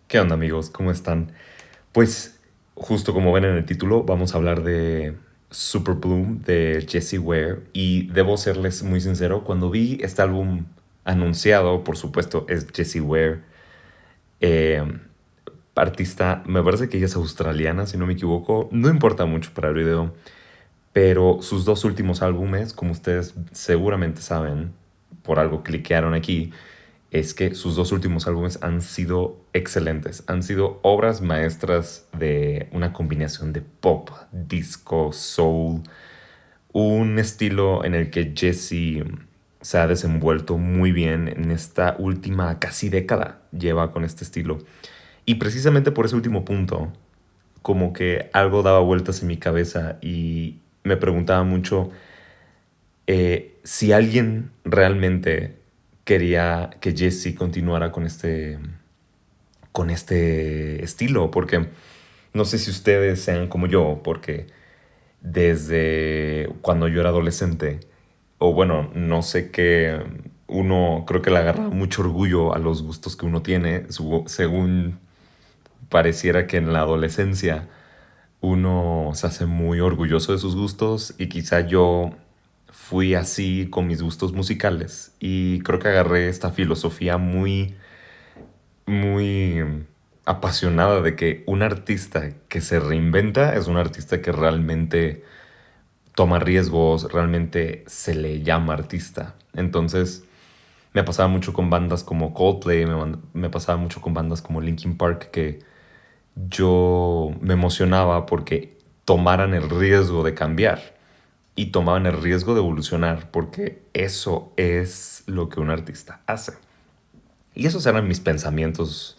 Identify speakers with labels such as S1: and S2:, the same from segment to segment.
S1: ¿Qué onda amigos? ¿Cómo están? Pues justo como ven en el título, vamos a hablar de Super Bloom de Jessie Ware y debo serles muy sincero, cuando vi este álbum anunciado, por supuesto es Jessie Ware, eh, artista, me parece que ella es australiana, si no me equivoco, no importa mucho para el video, pero sus dos últimos álbumes, como ustedes seguramente saben, por algo cliquearon aquí, es que sus dos últimos álbumes han sido excelentes. Han sido obras maestras de una combinación de pop, disco, soul, un estilo en el que Jesse se ha desenvuelto muy bien en esta última casi década. Lleva con este estilo. Y precisamente por ese último punto, como que algo daba vueltas en mi cabeza y me preguntaba mucho si alguien realmente quería que Jesse continuara con este estilo, porque no sé si ustedes sean como yo, porque desde cuando yo era adolescente, o bueno, no sé qué, uno creo que le agarra mucho orgullo a los gustos que uno tiene, según pareciera que en la adolescencia uno se hace muy orgulloso de sus gustos y quizá yo fui así con mis gustos musicales y creo que agarré esta filosofía muy apasionada de que un artista que se reinventa es un artista que realmente toma riesgos, realmente se le llama artista. Entonces me pasaba mucho con bandas como Coldplay, me pasaba mucho con bandas como Linkin Park que yo me emocionaba porque tomaran el riesgo de cambiar y tomaban el riesgo de evolucionar, porque eso es lo que un artista hace. Y esos eran mis pensamientos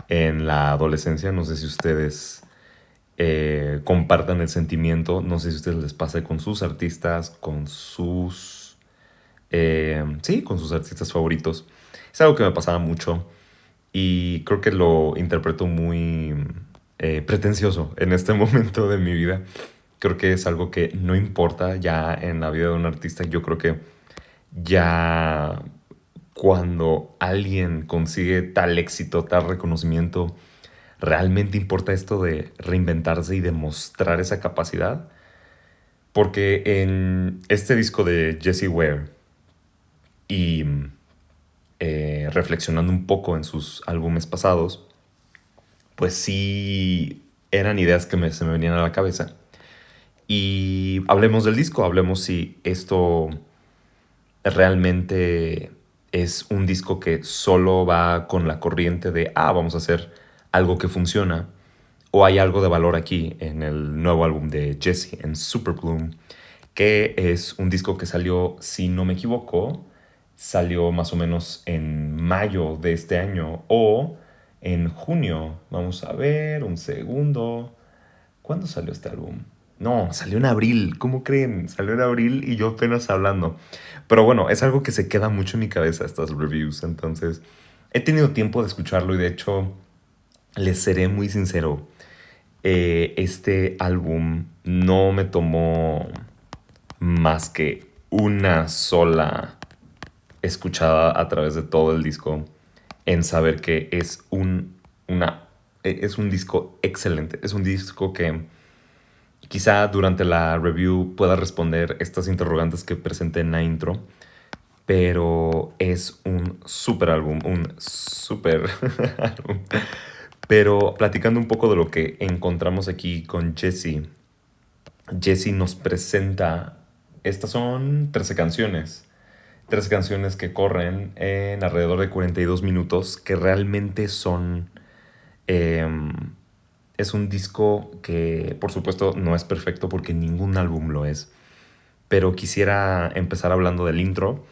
S1: en la adolescencia. No sé si ustedes compartan el sentimiento, no sé si a ustedes les pasa con sus artistas, con sus... sí, con sus artistas favoritos. Es algo que me pasaba mucho y creo que lo interpreto muy pretencioso en este momento de mi vida. Creo que es algo que no importa ya en la vida de un artista. Yo creo que ya cuando alguien consigue tal éxito, tal reconocimiento, realmente importa esto de reinventarse y demostrar esa capacidad. Porque en este disco de Jessie Ware y reflexionando un poco en sus álbumes pasados, pues sí eran ideas que se me venían a la cabeza. Y hablemos del disco, hablemos si esto realmente es un disco que solo va con la corriente de, vamos a hacer algo que funciona, o hay algo de valor aquí en el nuevo álbum de Jesse, en Super Bloom, que es un disco que salió, si no me equivoco, salió más o menos en mayo de este año o en junio. Vamos a ver, un segundo. ¿Cuándo salió este álbum? No, salió en abril. ¿Cómo creen? Salió en abril y yo apenas hablando. Pero bueno, es algo que se queda mucho en mi cabeza, estas reviews. Entonces, he tenido tiempo de escucharlo y de hecho, les seré muy sincero. Este álbum no me tomó más que una sola escuchada a través de todo el disco en saber que es un disco excelente. Es un disco que quizá durante la review pueda responder estas interrogantes que presenté en la intro, pero es un super álbum, un super álbum. Pero platicando un poco de lo que encontramos aquí con Jesse, Jesse nos presenta, estas son 13 canciones, 13 canciones que corren en alrededor de 42 minutos, que realmente son... em, es un disco que, por supuesto, no es perfecto porque ningún álbum lo es. Pero quisiera empezar hablando del intro.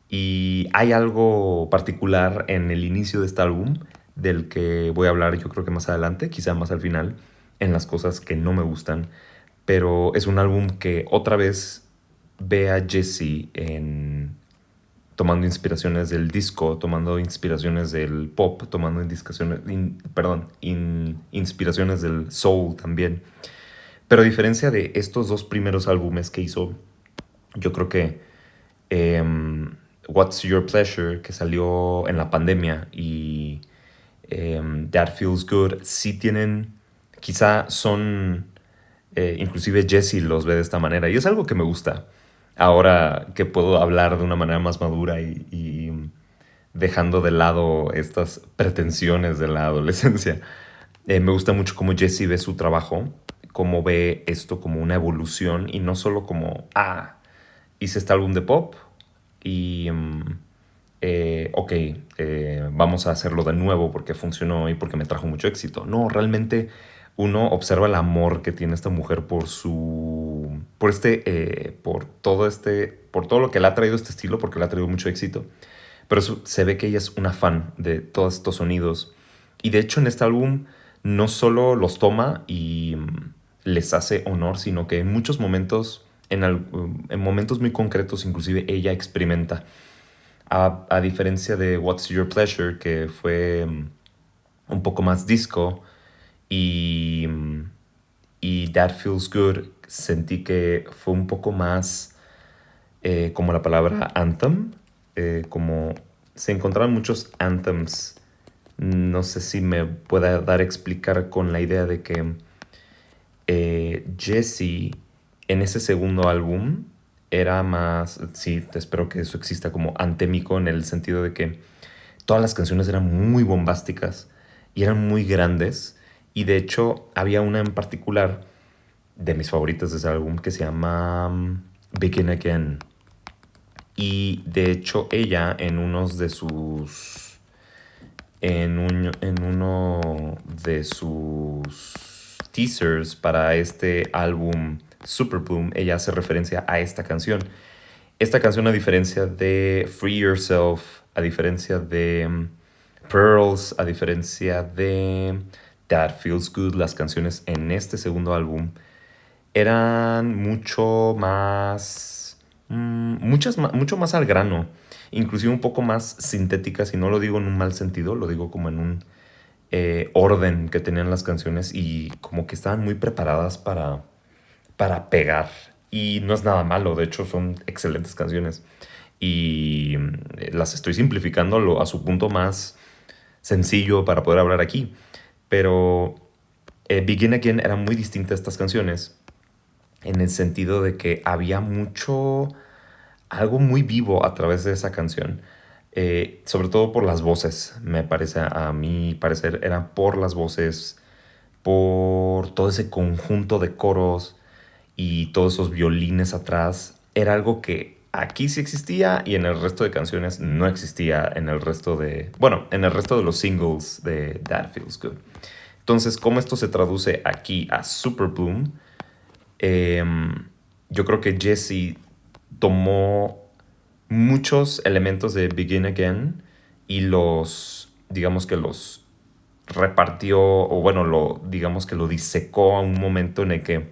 S1: Y hay algo particular en el inicio de este álbum del que voy a hablar yo creo que más adelante, quizá más al final, en las cosas que no me gustan. Pero es un álbum que otra vez ve a Jesse tomando inspiraciones del disco, tomando inspiraciones del pop, tomando inspiraciones del soul también. Pero a diferencia de estos dos primeros álbumes que hizo, yo creo que What's Your Pleasure, que salió en la pandemia y That Feels Good, sí tienen, quizá son, inclusive Jesse los ve de esta manera y es algo que me gusta. Ahora que puedo hablar de una manera más madura y dejando de lado estas pretensiones de la adolescencia. Me gusta mucho cómo Jesse ve su trabajo, cómo ve esto como una evolución y no solo como, hice este álbum de pop y, ok, vamos a hacerlo de nuevo porque funcionó y porque me trajo mucho éxito. No, realmente uno observa el amor que tiene esta mujer por todo lo que le ha traído este estilo, porque le ha traído mucho éxito. Pero se ve que ella es una fan de todos estos sonidos. Y de hecho en este álbum no solo los toma y les hace honor, sino que en muchos momentos, en momentos muy concretos, inclusive ella experimenta. A diferencia de What's Your Pleasure, que fue un poco más disco, y, y That Feels Good, sentí que fue un poco más como la palabra anthem, como se encontraban muchos anthems. No sé si me pueda dar a explicar con la idea de que Jesse en ese segundo álbum era más, sí, espero que eso exista como antémico en el sentido de que todas las canciones eran muy bombásticas y eran muy grandes y de hecho había una en particular de mis favoritas de ese álbum que se llama Begin Again y de hecho ella en unos de sus en uno de sus teasers para este álbum Super Bloom, ella hace referencia a esta canción. Esta canción, a diferencia de Free Yourself, a diferencia de Pearls, a diferencia de That Feels Good, las canciones en este segundo álbum eran mucho más al grano, inclusive un poco más sintéticas, y no lo digo en un mal sentido, lo digo como en un orden que tenían las canciones y como que estaban muy preparadas para pegar. Y no es nada malo, de hecho son excelentes canciones. Y las estoy simplificando a su punto más sencillo para poder hablar aquí. Pero Begin Again era muy distinta a estas canciones en el sentido de que había algo muy vivo a través de esa canción. Sobre todo por las voces, me parece, a mi parecer, eran por las voces, por todo ese conjunto de coros y todos esos violines atrás. Era algo que aquí sí existía y en el resto de canciones no existía en el resto de los singles de That Feels Good. Entonces, ¿cómo esto se traduce aquí a Super Bloom? Yo creo que Jesse tomó muchos elementos de Begin Again y digamos que los repartió, o bueno, digamos que lo disecó a un momento en el que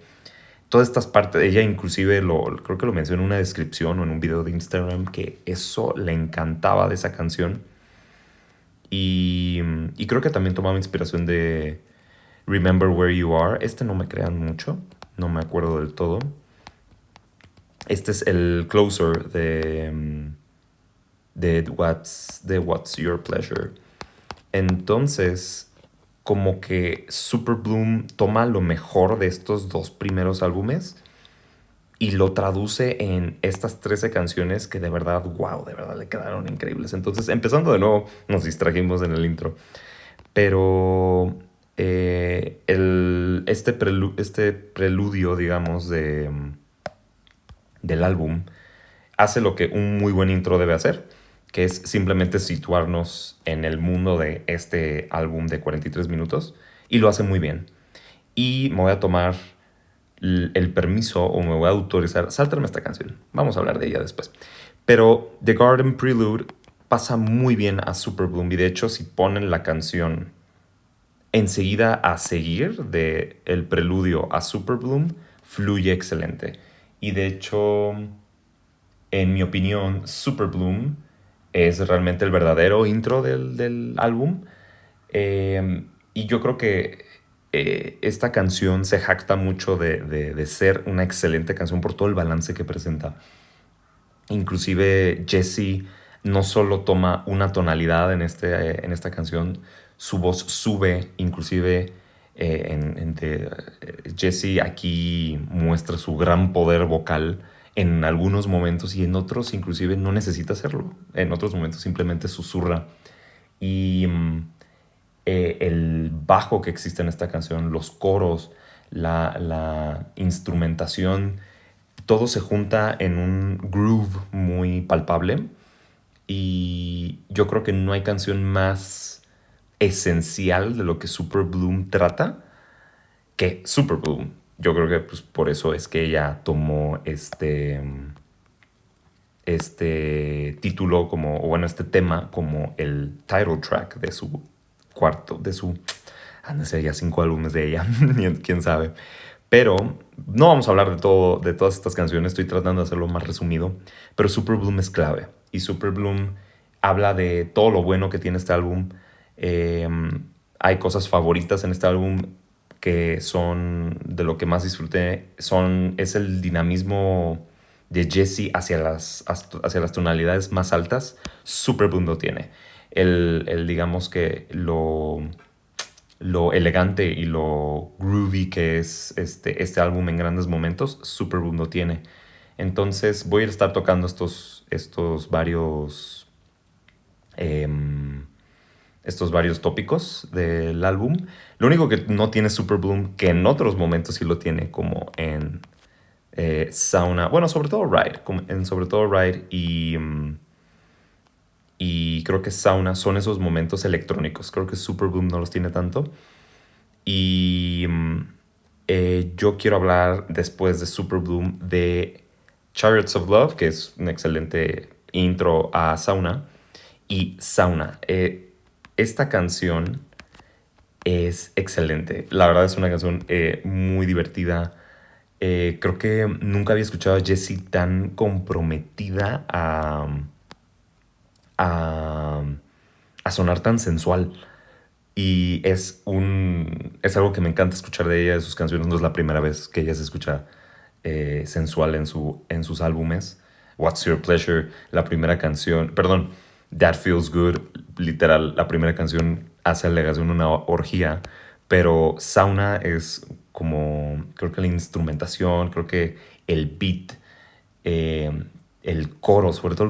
S1: todas estas partes, ella inclusive creo que lo mencionó en una descripción o en un video de Instagram, que eso le encantaba de esa canción. Y creo que también tomaba inspiración de Remember Where You Are. No me crean mucho, no me acuerdo del todo. Este es el closer de What's Your Pleasure. Entonces, como que Super Bloom toma lo mejor de estos dos primeros álbumes y lo traduce en estas 13 canciones que de verdad, wow, de verdad le quedaron increíbles. Entonces, empezando de nuevo, nos distrajimos en el intro. Pero este preludio, digamos, del álbum hace lo que un muy buen intro debe hacer, que es simplemente situarnos en el mundo de este álbum de 43 minutos, y lo hace muy bien. Y me voy a tomar el permiso o me voy a autorizar, sáltame esta canción, vamos a hablar de ella después. Pero The Garden Prelude pasa muy bien a Super Bloom, y de hecho si ponen la canción enseguida a seguir de el preludio a Super Bloom, fluye excelente. Y de hecho, en mi opinión, Super Bloom es realmente el verdadero intro del álbum. Y yo creo que esta canción se jacta mucho de ser una excelente canción por todo el balance que presenta. Inclusive Jesse no solo toma una tonalidad en esta canción, su voz sube, inclusive Jesse aquí muestra su gran poder vocal en algunos momentos y en otros inclusive no necesita hacerlo. En otros momentos simplemente susurra. Y el bajo que existe en esta canción, los coros, la instrumentación, todo se junta en un groove muy palpable y yo creo que no hay canción más esencial de lo que Super Bloom trata que Super Bloom. Yo creo que pues, por eso es que ella tomó este título como, o bueno, este tema como el title track de su de su, han de ser ya 5 álbumes de ella, quién sabe. Pero no vamos a hablar de todo, de todas estas canciones, estoy tratando de hacerlo más resumido, pero Super Bloom es clave. Y Super Bloom habla de todo lo bueno que tiene este álbum. Eh, Hay cosas favoritas en este álbum que son de lo que más disfruté. Es el dinamismo de Jesse hacia las tonalidades más altas. Super Bloom lo tiene. Digamos que lo elegante y lo groovy que es este álbum en grandes momentos, Superboom lo tiene. Entonces voy a estar tocando em, estos varios tópicos del álbum. Lo único que no tiene Superbloom, que en otros momentos sí lo tiene, como en Sauna, bueno, sobre todo Ride, sobre todo Ride y creo que Sauna son esos momentos electrónicos. Creo que Superbloom no los tiene tanto. Y yo quiero hablar después de Super Bloom de Chariots of Love, que es un excelente intro a Sauna. Y Sauna. Esta canción es excelente. La verdad es una canción muy divertida. Creo que nunca había escuchado a Jessie tan comprometida a, a sonar tan sensual. Y es algo que me encanta escuchar de ella, de sus canciones. No es la primera vez que ella se escucha sensual en sus álbumes. What's Your Pleasure, la primera canción, perdón, That Feels Good, literal, la primera canción hace alegación de una orgía, pero Sauna es como, creo que la instrumentación, creo que el beat, eh, el coro, sobre todo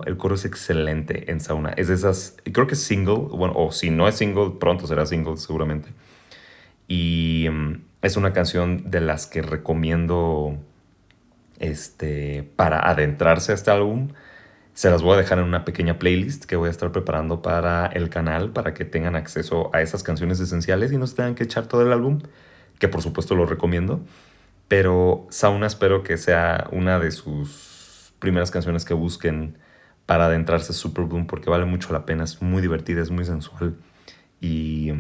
S1: el coro es excelente en Sauna. Es de esas, creo que es single, bueno, o si no es single, pronto será single seguramente. Y es una canción de las que recomiendo para adentrarse a este álbum. Se las voy a dejar en una pequeña playlist que voy a estar preparando para el canal para que tengan acceso a esas canciones esenciales y no se tengan que echar todo el álbum, que por supuesto lo recomiendo. Pero Sauna espero que sea una de sus primeras canciones que busquen para adentrarse a Super Bloom porque vale mucho la pena, es muy divertida, es muy sensual y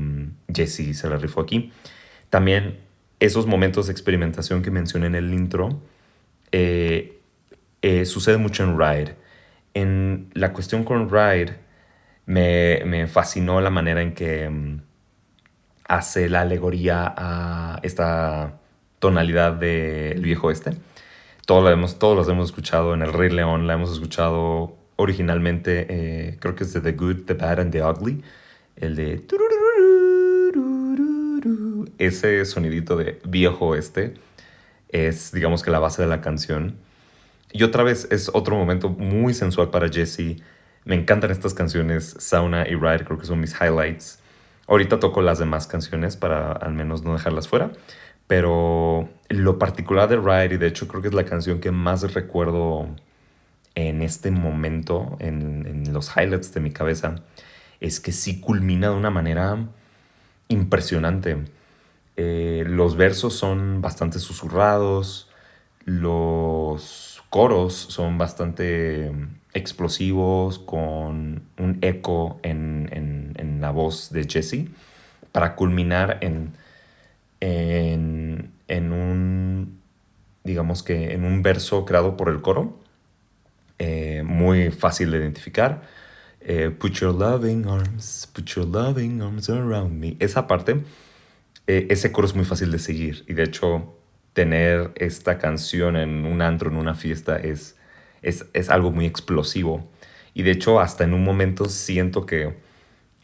S1: Jessie se la rifó aquí. También esos momentos de experimentación que mencioné en el intro eh, sucede mucho en Ride. En la cuestión con Ride me fascinó la manera en que hace la alegoría a esta tonalidad del viejo este. Todos los hemos escuchado en El Rey León, la hemos escuchado originalmente, creo que es de The Good, The Bad and The Ugly, el de... Ese sonidito de viejo este es, digamos que la base de la canción. Y otra vez es otro momento muy sensual para Jessie. Me encantan estas canciones, Sauna y Ride, creo que son mis highlights. Ahorita toco las demás canciones para al menos no dejarlas fuera. Pero lo particular de Ride, y de hecho creo que es la canción que más recuerdo en este momento, en los highlights de mi cabeza, es que sí culmina de una manera impresionante. Los versos son bastante susurrados, los coros son bastante explosivos, con un eco en la voz de Jesse, para culminar en un, digamos que en un verso creado por el coro, muy fácil de identificar. Put your loving arms around me. Esa parte, ese coro es muy fácil de seguir y de hecho tener esta canción en un antro, en una fiesta, es algo muy explosivo Y de hecho, hasta en un momento siento que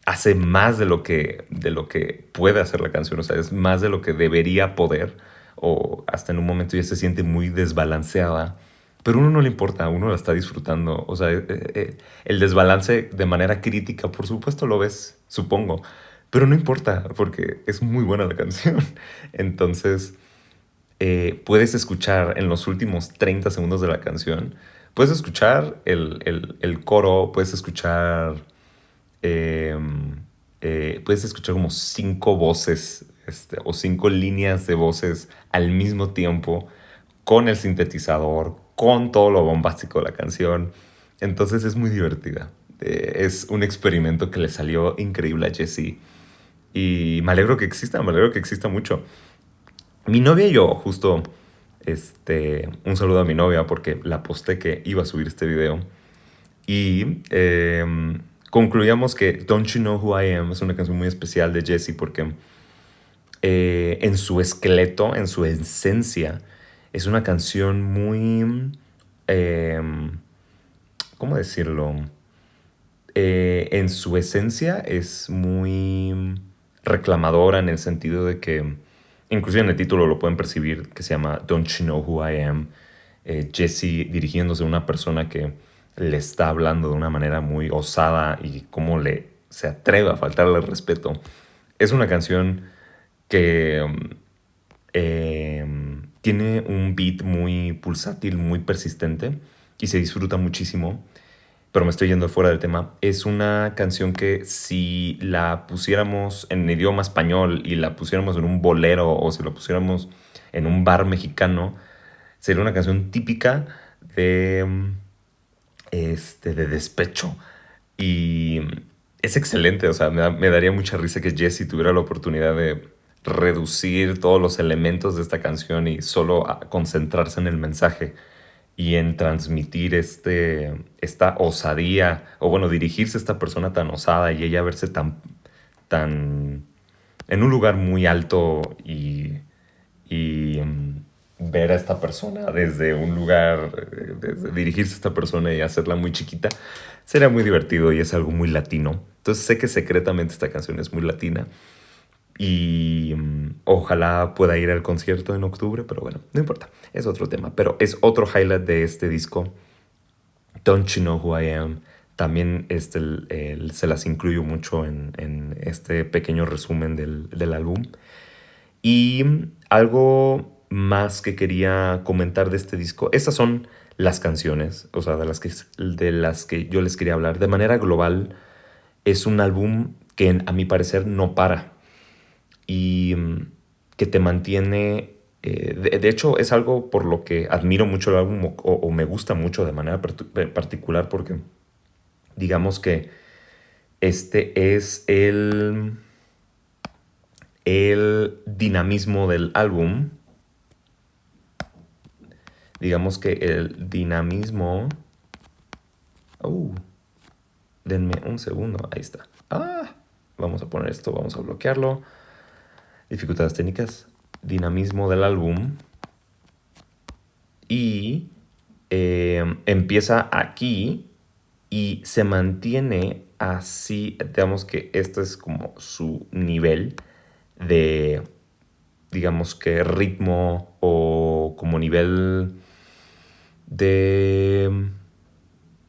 S1: hace más de lo que puede hacer la canción, o sea, es más de lo que debería poder, o hasta en un momento ya se siente muy desbalanceada, pero a uno no le importa, uno la está disfrutando, o sea, el desbalance de manera crítica, por supuesto lo ves, supongo, pero no importa, porque es muy buena la canción. Entonces, puedes escuchar en los últimos 30 segundos de la canción, puedes escuchar el coro, eh, puedes escuchar como cinco voces o cinco líneas de voces al mismo tiempo con el sintetizador, con todo lo bombástico de la canción. Entonces es muy divertida. Es un experimento que le salió increíble a Jesse. Y me alegro que exista mucho. Mi novia y yo, justo, un saludo a mi novia porque la posté que iba a subir este video. Y concluíamos que Don't You Know Who I Am es una canción muy especial de Jesse porque en su esqueleto, en su esencia, es una canción muy... eh, ¿cómo decirlo? En su esencia es muy reclamadora en el sentido de que, inclusive en el título lo pueden percibir, que se llama Don't You Know Who I Am. Jesse dirigiéndose a una persona que le está hablando de una manera muy osada y cómo se atreve a faltarle el respeto. Es una canción que tiene un beat muy pulsátil, muy persistente y se disfruta muchísimo, pero me estoy yendo fuera del tema. Es una canción que si la pusiéramos en idioma español y la pusiéramos en un bolero o si la pusiéramos en un bar mexicano, sería una canción típica de, de despecho. Y es excelente, o sea, me daría mucha risa que Jesse tuviera la oportunidad de reducir todos los elementos de esta canción y solo concentrarse en el mensaje y en transmitir esta osadía, o bueno, dirigirse a esta persona tan osada y ella verse tan en un lugar muy alto y ver a esta persona desde un lugar, dirigirse a esta persona y hacerla muy chiquita, sería muy divertido y es algo muy latino. Entonces sé que secretamente esta canción es muy latina y ojalá pueda ir al concierto en octubre, pero bueno, no importa, es otro tema. Pero es otro highlight de este disco, Don't You Know Who I Am. También se las incluyo mucho en este pequeño resumen del álbum. Y algo más que quería comentar de este disco, estas son las canciones, o sea, de las que yo les quería hablar. De manera global, es un álbum que a mi parecer no para y que te mantiene... de hecho, es algo por lo que admiro mucho el álbum o me gusta mucho de manera particular porque digamos que este es el dinamismo del álbum. Digamos que el dinamismo... denme un segundo, ahí está. Vamos a poner esto, vamos a bloquearlo. Dificultades técnicas. Dinamismo del álbum. Y empieza aquí y se mantiene así. Digamos que este es como su nivel de, digamos que ritmo o como nivel de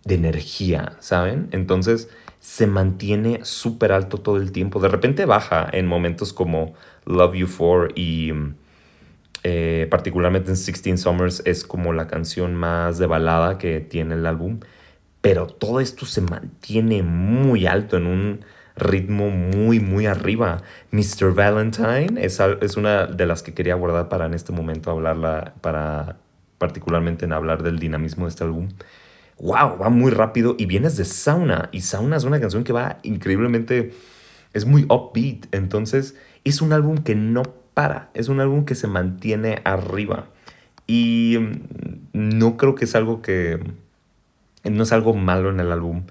S1: energía, ¿saben? Entonces se mantiene súper alto todo el tiempo. De repente baja en momentos como Love You For y particularmente en 16 Summers es como la canción más de balada que tiene el álbum. Pero todo esto se mantiene muy alto en un ritmo muy, muy arriba. Mr. Valentine es una de las que quería guardar para en este momento hablarla, para particularmente en hablar del dinamismo de este álbum. Wow, va muy rápido y vienes de Sauna. Y Sauna es una canción que va increíblemente, es muy upbeat. Entonces es un álbum que no para, es un álbum que se mantiene arriba. Y no creo que es algo que, no es algo malo en el álbum,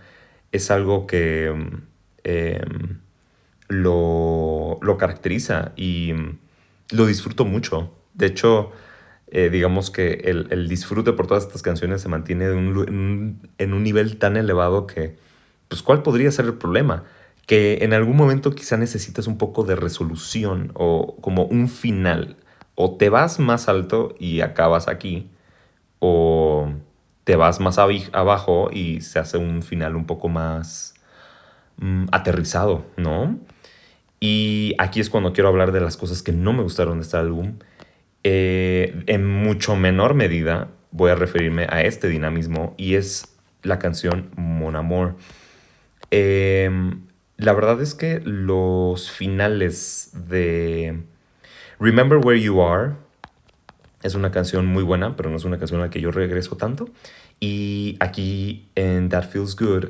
S1: es algo que lo caracteriza y lo disfruto mucho. De hecho, digamos que el disfrute por todas estas canciones se mantiene en un nivel tan elevado que, pues, ¿cuál podría ser el problema? Que en algún momento quizá necesitas un poco de resolución o como un final. O te vas más alto y acabas aquí, o te vas más abajo y se hace un final un poco más aterrizado, ¿no? Y aquí es cuando quiero hablar de las cosas que no me gustaron de este álbum. En mucho menor medida voy a referirme a este dinamismo y es la canción Mon Amour. Eh, la verdad es que los finales de Remember Where You Are es una canción muy buena, pero no es una canción a la que yo regreso tanto. Y aquí en That Feels Good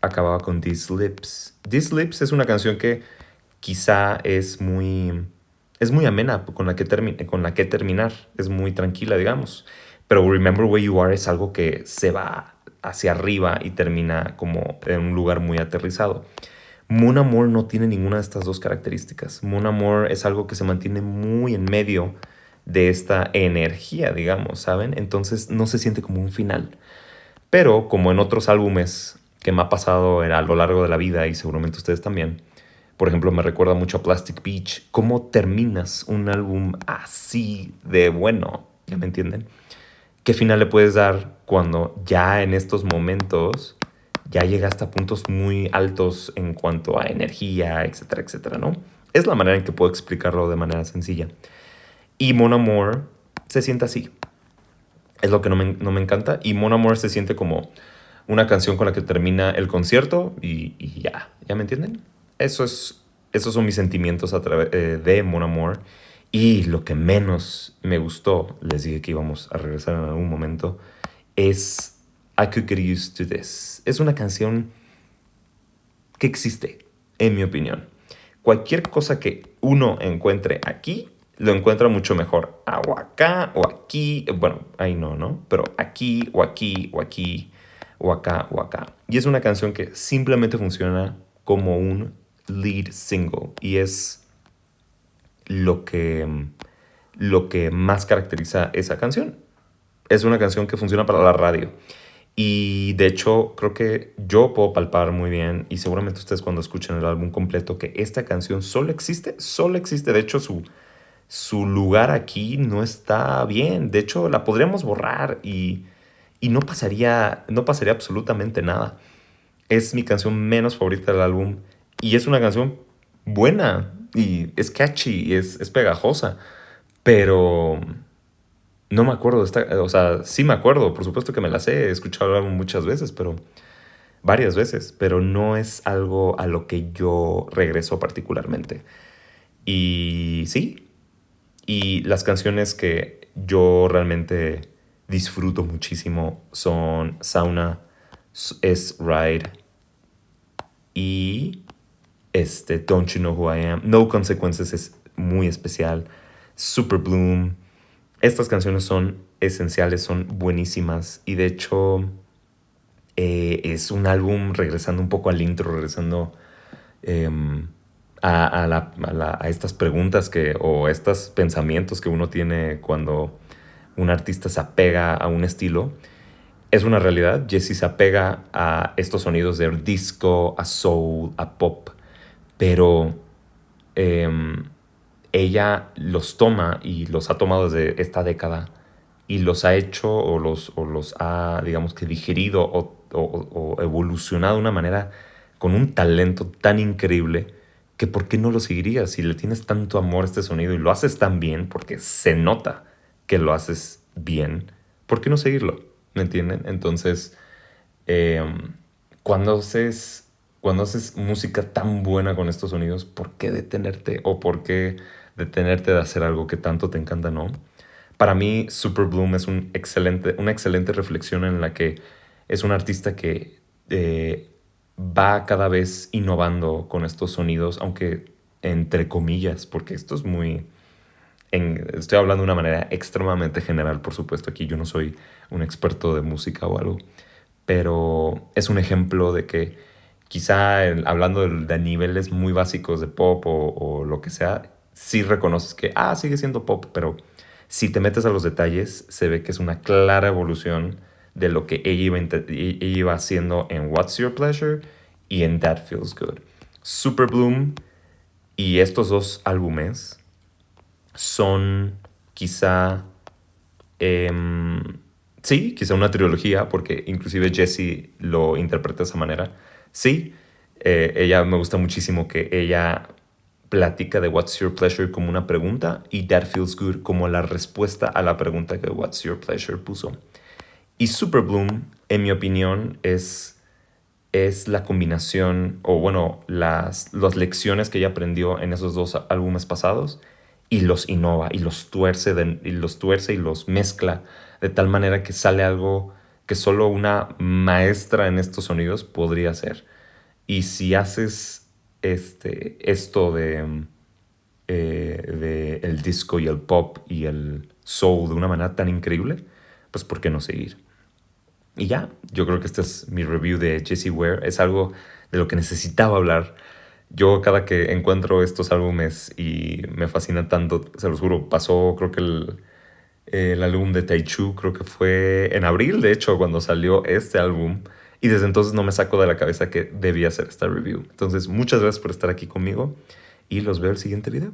S1: acababa con These Lips. These Lips es una canción que quizá es muy amena con la que terminar. Es muy tranquila, digamos. Pero Remember Where You Are es algo que se va hacia arriba y termina como en un lugar muy aterrizado. Mon Amour no tiene ninguna de estas dos características. Mon Amour es algo que se mantiene muy en medio de esta energía, digamos, ¿saben? Entonces no se siente como un final. Pero como en otros álbumes que me ha pasado a lo largo de la vida y seguramente ustedes también, por ejemplo, me recuerda mucho a Plastic Beach. ¿Cómo terminas un álbum así de bueno? ¿Ya me entienden? ¿Qué final le puedes dar cuando ya en estos momentos ya llegaste a puntos muy altos en cuanto a energía, etcétera, etcétera, ¿no? Es la manera en que puedo explicarlo de manera sencilla. Y Mon Amour se siente así. Es lo que no me encanta. Y Mon Amour se siente como una canción con la que termina el concierto y ya. ¿Ya me entienden? Esos son mis sentimientos de Mon Amour. Y lo que menos me gustó, les dije que íbamos a regresar en algún momento, es I Could Get Used to This. Es una canción que existe, en mi opinión. Cualquier cosa que uno encuentre aquí, lo encuentra mucho mejor. O acá, o aquí. Bueno, ahí no, ¿no? Pero aquí, o aquí, o aquí, o acá, o acá. Y es una canción que simplemente funciona como un lead single. Y es lo lo que más caracteriza esa canción. Es una canción que funciona para la radio. Y de hecho, creo que yo puedo palpar muy bien, y seguramente ustedes cuando escuchen el álbum completo, que esta canción solo existe, solo existe. De hecho, su lugar aquí no está bien. De hecho, la podríamos borrar y no pasaría absolutamente nada. Es mi canción menos favorita del álbum y es una canción buena y es catchy y es pegajosa, pero no me acuerdo de esta, o sea, sí me acuerdo, por supuesto que me la sé, he escuchado el álbum muchas veces, pero varias veces, pero no es algo a lo que yo regreso particularmente. Y sí, y las canciones que yo realmente disfruto muchísimo son Sauna, es Ride y Don't You Know Who I Am. No Consequences es muy especial. Super Bloom. Estas canciones son esenciales, son buenísimas y de hecho es un álbum regresando un poco al intro, regresando em, a estas preguntas o estos pensamientos que uno tiene cuando un artista se apega a un estilo. Es una realidad. Jessie se apega a estos sonidos de disco, a soul, a pop, pero em, ella los toma y los ha tomado desde esta década y los ha hecho o los ha, digamos que, digerido o evolucionado de una manera con un talento tan increíble que ¿por qué no lo seguirías? Si le tienes tanto amor a este sonido y lo haces tan bien, porque se nota que lo haces bien, ¿por qué no seguirlo? ¿Me entienden? Entonces, eh, cuando cuando haces música tan buena con estos sonidos, ¿por qué detenerte? ¿O por qué detenerte de hacer algo que tanto te encanta, no? Para mí, Super Bloom es una excelente reflexión en la que es un artista que va cada vez innovando con estos sonidos, aunque entre comillas, porque esto es estoy hablando de una manera extremadamente general, por supuesto, aquí yo no soy un experto de música o algo, pero es un ejemplo de que quizá hablando de niveles muy básicos de pop o lo que sea, sí reconoces que, sigue siendo pop, pero Si te metes a los detalles, se ve que es una clara evolución de lo que ella iba haciendo en What's Your Pleasure y en That Feels Good. Super Bloom y estos dos álbumes son quizá, sí, quizá una trilogía, porque inclusive Jessie lo interpreta de esa manera. Sí, ella me gusta muchísimo que ella platica de What's Your Pleasure como una pregunta y That Feels Good como la respuesta a la pregunta que What's Your Pleasure puso. Y Super Bloom, en mi opinión, es la combinación, o bueno, las lecciones que ella aprendió en esos dos álbumes pasados y los innova y los tuerce y los mezcla de tal manera que sale algo que solo una maestra en estos sonidos podría hacer. Y si haces esto de el disco y el pop y el soul de una manera tan increíble, pues ¿por qué no seguir? Y ya, yo creo que este es mi review de Jessie Ware. Es algo de lo que necesitaba hablar. Yo cada que encuentro estos álbumes y me fascina tanto, se los juro, pasó creo que el álbum de Taichu, creo que fue en abril, de hecho, cuando salió este álbum. Y desde entonces no me saco de la cabeza que debía hacer esta review. Entonces, muchas gracias por estar aquí conmigo y los veo en el siguiente video.